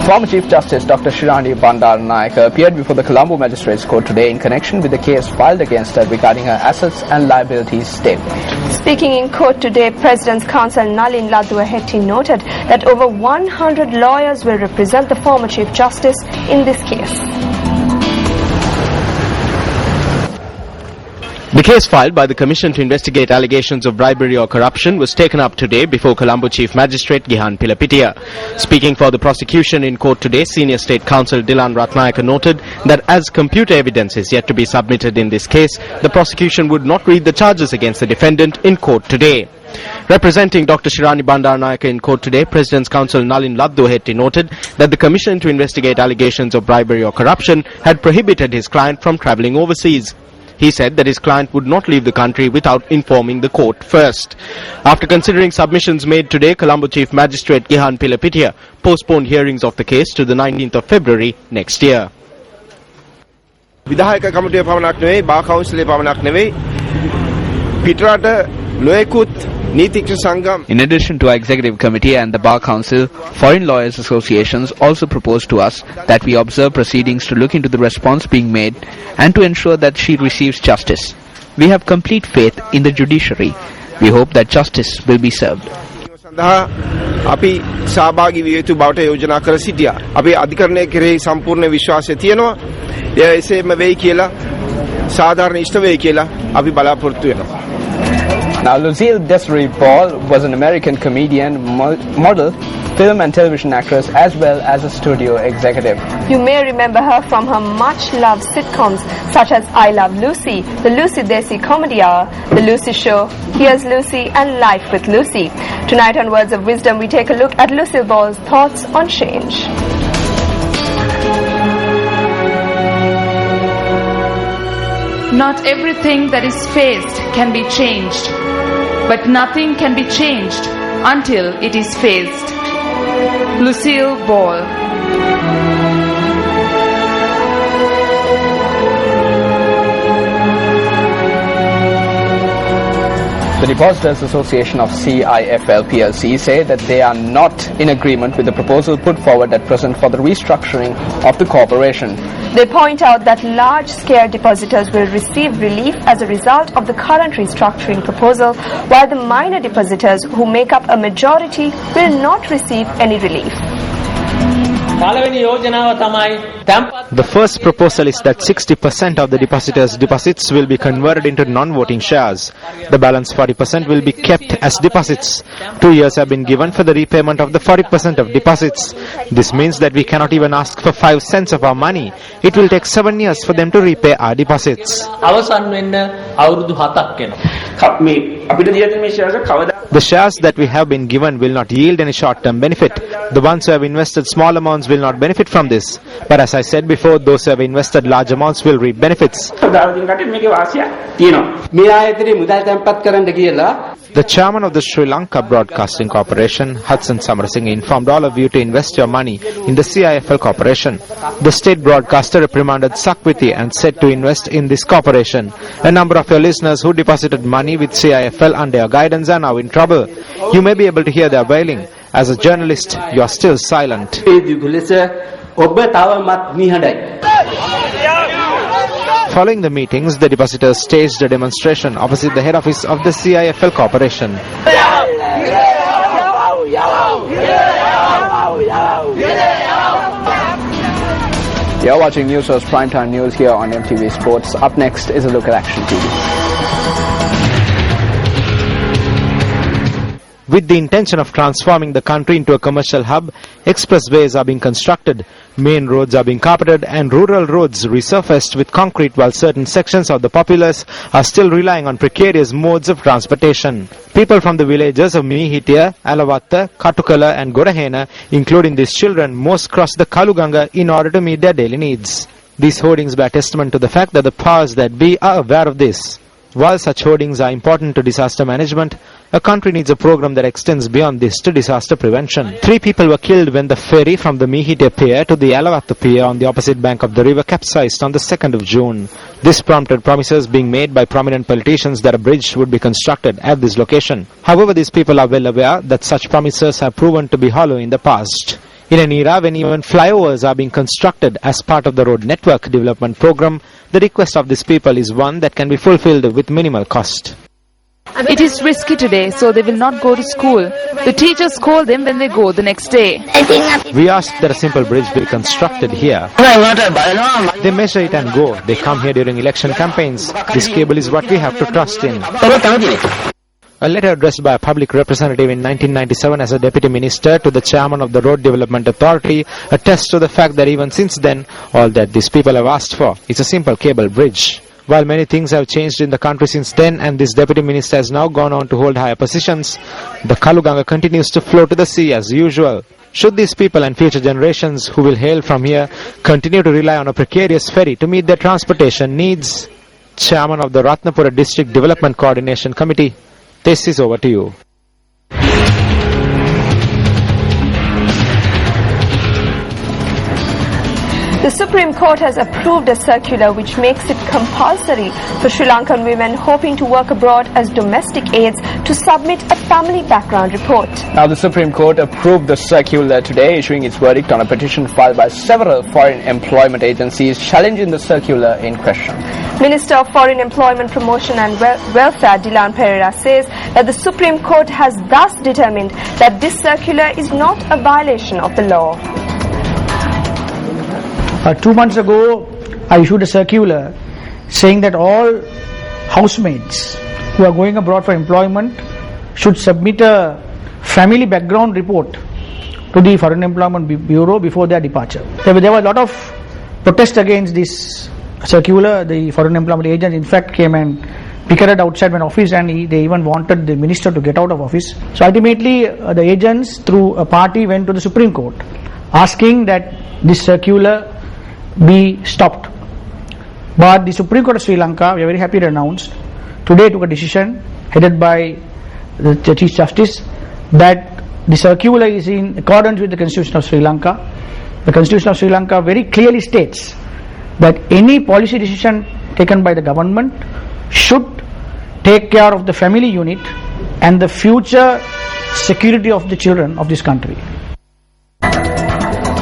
Former Chief Justice Dr. Shirani Bandaranaike appeared before the Colombo Magistrates Court today in connection with the case filed against her regarding her assets and liabilities statement. Speaking in court today, President's counsel Nalin Ladduahetty noted that over 100 lawyers will represent the former Chief Justice in this case. The case filed by the Commission to investigate allegations of bribery or corruption was taken up today before Colombo Chief Magistrate Gihan Pilapitiya. Speaking for the prosecution in court today, Senior State Counsel Dilan Ratnayaka noted that as computer evidence is yet to be submitted in this case, the prosecution would not read the charges against the defendant in court today. Representing Dr. Shirani Bandaranaike in court today, President's counsel Nalin Ladduahetty noted that the Commission to investigate allegations of bribery or corruption had prohibited his client from travelling overseas. He said that his client would not leave the country without informing the court first. After considering submissions made today, Colombo Chief Magistrate Gihan Pilapitiya postponed hearings of the case to the 19th of February next year. විධායක කමිටුවේ පමණක් නෙවෙයි බා කවුන්සිලේ පමණක් නෙවෙයි පිටරට නොයෙකුත් නීතිඥ සංගම්. In addition to our executive committee and the Bar Council, foreign lawyers associations also proposed to us that we observe proceedings to look into the response being made and to ensure that she receives justice. We have complete faith in the judiciary. We hope that justice will be served. අපි සහභාගී විය යුතු බවට යෝජනා කර සිටියා. අපි අධිකරණය කෙරෙහි සම්පූර්ණ විශ්වාසය තියෙනවා. එය එසේම වෙයි කියලා සාධාරණ ඉෂ්ට වෙයි කියලා අපි බලාපොරොත්තු වෙනවා. Now, Lucille Desiree Ball was an American comedian, model, film and television actress, as well as a studio executive. You may remember her from her much-loved sitcoms such as I Love Lucy, The Lucy Desi Comedy Hour, The Lucy Show, Here's Lucy and Life with Lucy. Tonight on Words of Wisdom, we take a look at Lucille Ball's thoughts on change. Not everything that is faced can be changed, but nothing can be changed until it is faced. Lucille Ball. The Depositors Association of CIFL PLC say that they are not in agreement with the proposal put forward at present for the restructuring of the corporation. They point out that large-scale depositors will receive relief as a result of the current restructuring proposal, while the minor depositors, who make up a majority, will not receive any relief. The first proposal is that 60% of the depositors' deposits will be converted into non-voting shares. The balance 40% will be kept as deposits. 2 years have been given for the repayment of the 40% of deposits. This means that we cannot even ask for 5 cents of our money. It will take 7 years for them to repay our deposits. The shares that we have been given will not yield any short-term benefit. The ones who have invested small amounts will not benefit from this. But as I said before, those who have invested large amounts will reap benefits. The chairman of the Sri Lanka Broadcasting Corporation, Hudson Samarasinghe, informed all of you to invest your money in the CIFL Corporation. The state broadcaster reprimanded Sakwiti and said to invest in this corporation. A number of your listeners who deposited money with CIFL under your guidance are now in trouble. You may be able to hear their wailing. As a journalist, you are still silent. Following the meetings, the depositors staged a demonstration opposite the head office of the CIFL Corporation. You're watching Newsfirst Primetime News here on MTV Sports. Up next is a look at Action TV. With the intention of transforming the country into a commercial hub, expressways are being constructed, main roads are being carpeted and rural roads resurfaced with concrete, while certain sections of the populace are still relying on precarious modes of transportation. People from the villages of Mihitiya, Alavatta, Katukala and Gorahena, including these children, most cross the Kaluganga in order to meet their daily needs. These hoardings bear testament to the fact that the powers that be are aware of this. While such hoardings are important to disaster management, a country needs a program that extends beyond this to disaster prevention. 3 people were killed when the ferry from the Mihite Pier to the Alavatta Pier on the opposite bank of the river capsized on the 2nd of June. This prompted promises being made by prominent politicians that a bridge would be constructed at this location. However, these people are well aware that such promises have proven to be hollow in the past. In an era when even flyovers are being constructed as part of the road network development program, the request of these people is one that can be fulfilled with minimal cost. It is risky today, so they will not go to school. The teachers call them when they go the next day. We asked that a simple bridge be constructed here. They measure it and go. They come here during election campaigns. This cable is what we have to trust in. A letter addressed by a public representative in 1997 as a deputy minister to the chairman of the Road Development Authority attests to the fact that even since then, all that these people have asked for is a simple cable bridge. While many things have changed in the country since then and this deputy minister has now gone on to hold higher positions, the Kaluganga continues to flow to the sea as usual. Should these people and future generations who will hail from here continue to rely on a precarious ferry to meet their transportation needs? Chairman of the Ratnapura District Development Coordination Committee, this is over to you. The Supreme Court has approved a circular which makes it compulsory for Sri Lankan women hoping to work abroad as domestic aides to submit a family background report. Now, the Supreme Court approved the circular today, issuing its verdict on a petition filed by several foreign employment agencies challenging the circular in question. Minister of Foreign Employment Promotion and Welfare Dilan Pereira says that the Supreme Court has thus determined that this circular is not a violation of the law. 2 months ago, I issued a circular saying that all housemaids who are going abroad for employment should submit a family background report to the Foreign Employment Bureau before their departure. There were a lot of protests against this circular. The Foreign Employment agent in fact came and picketed outside my office, and they even wanted the minister to get out of office. So ultimately the agents through a party went to the Supreme Court asking that this circular be stopped. But the Supreme Court of Sri Lanka, we are very happy to announce, today took a decision headed by the Chief Justice that the circular is in accordance with the Constitution of Sri Lanka. The Constitution of Sri Lanka very clearly states that any policy decision taken by the government should take care of the family unit and the future security of the children of this country.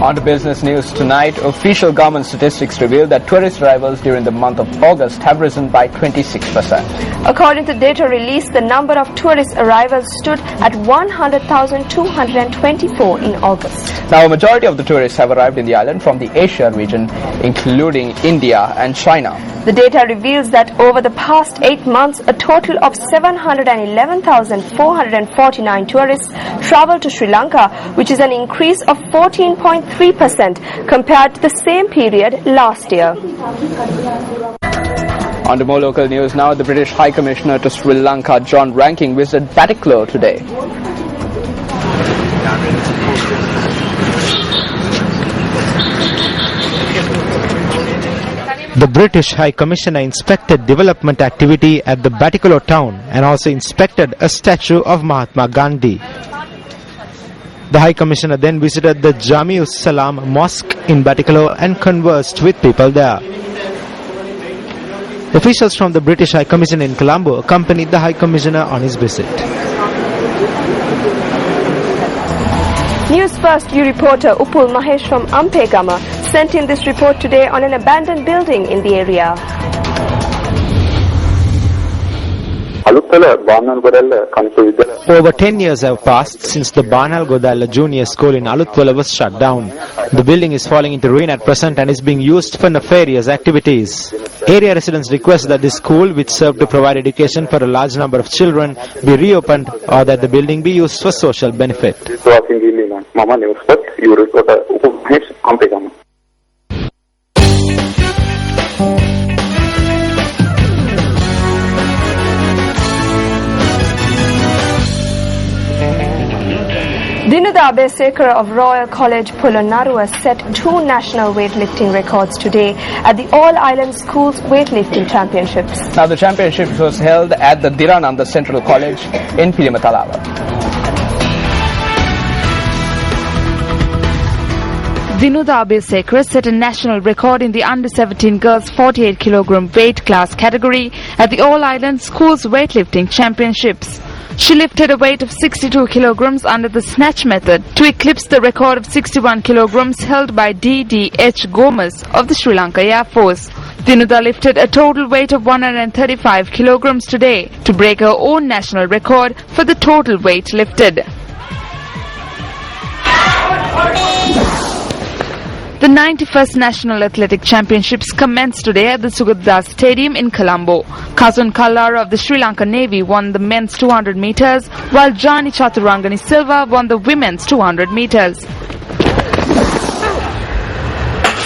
On to business news tonight. Official government statistics reveal that tourist arrivals during the month of August have risen by 26%. According to data released, the number of tourist arrivals stood at 100,224 in August. Now, a majority of the tourists have arrived in the island from the Asia region, including India and China. The data reveals that over the past 8 months, a total of 711,449 tourists travelled to Sri Lanka, which is an increase of 14.3% compared to the same period last year. On to more local news now. The British High Commissioner to Sri Lanka, John Ranking, visited Batticaloa today. The British High Commissioner inspected development activity at the Batticaloa town and also inspected a statue of Mahatma Gandhi. The High Commissioner then visited the Jami-us Salam Mosque in Batticaloa and conversed with people there. Officials from the British High Commission in Colombo accompanied the High Commissioner on his visit. Newsfirst reporter Upul Mahesh from Ampegama sent in this report today on an abandoned building in the area. Over 10 years have passed since the Banal Godalla Junior School in Alutwala was shut down. The building is falling into ruin at present and is being used for nefarious activities. Area residents request that the school, which served to provide education for a large number of children, be reopened or that the building be used for social benefit. Dinuda Abesekara of Royal College Polonnaruwa set 2 national weightlifting records today at the All-Island Schools Weightlifting Championships. Now, the championship was held at the Dhirananda Central College in Pilimatalawa. Dinuda Abesekara set a national record in the under-17 girls 48 kg weight class category at the All-Island Schools Weightlifting Championships. She lifted a weight of 62 kilograms under the snatch method to eclipse the record of 61 kilograms held by D.D.H. Gomez of the Sri Lanka Air Force. Dinuda lifted a total weight of 135 kilograms today to break her own national record for the total weight lifted. The 91st National Athletic Championships commenced today at the Sugathadasa Stadium in Colombo. Kazun Kallara of the Sri Lanka Navy won the men's 200 meters, while Jani Chaturangani Silva won the women's 200 meters.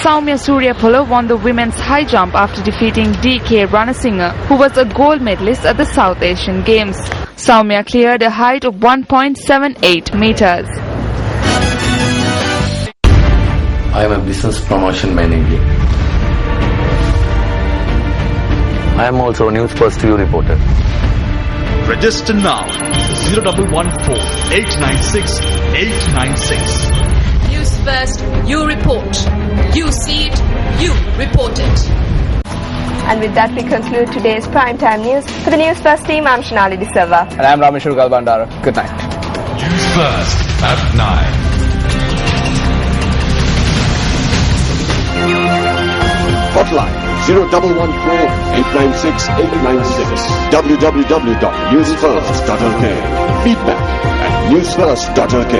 Soumya Suryapala won the women's high jump after defeating D.K. Ranasinghe, who was a gold medalist at the South Asian Games. Soumya cleared a height of 1.78 meters. I am a business promotion manager. I am also a Newsfirst view reporter. Register now 0114 896 896. Newsfirst, you report. You see it, you report it. And with that, we conclude today's primetime news. For the Newsfirst team, I'm Shanali De Silva. And I'm Rameshwar Galbandara. Good night. Newsfirst at 9. Hotline 0114-896-896. www.newsfirst.lk. Feedback at newsfirst.lk.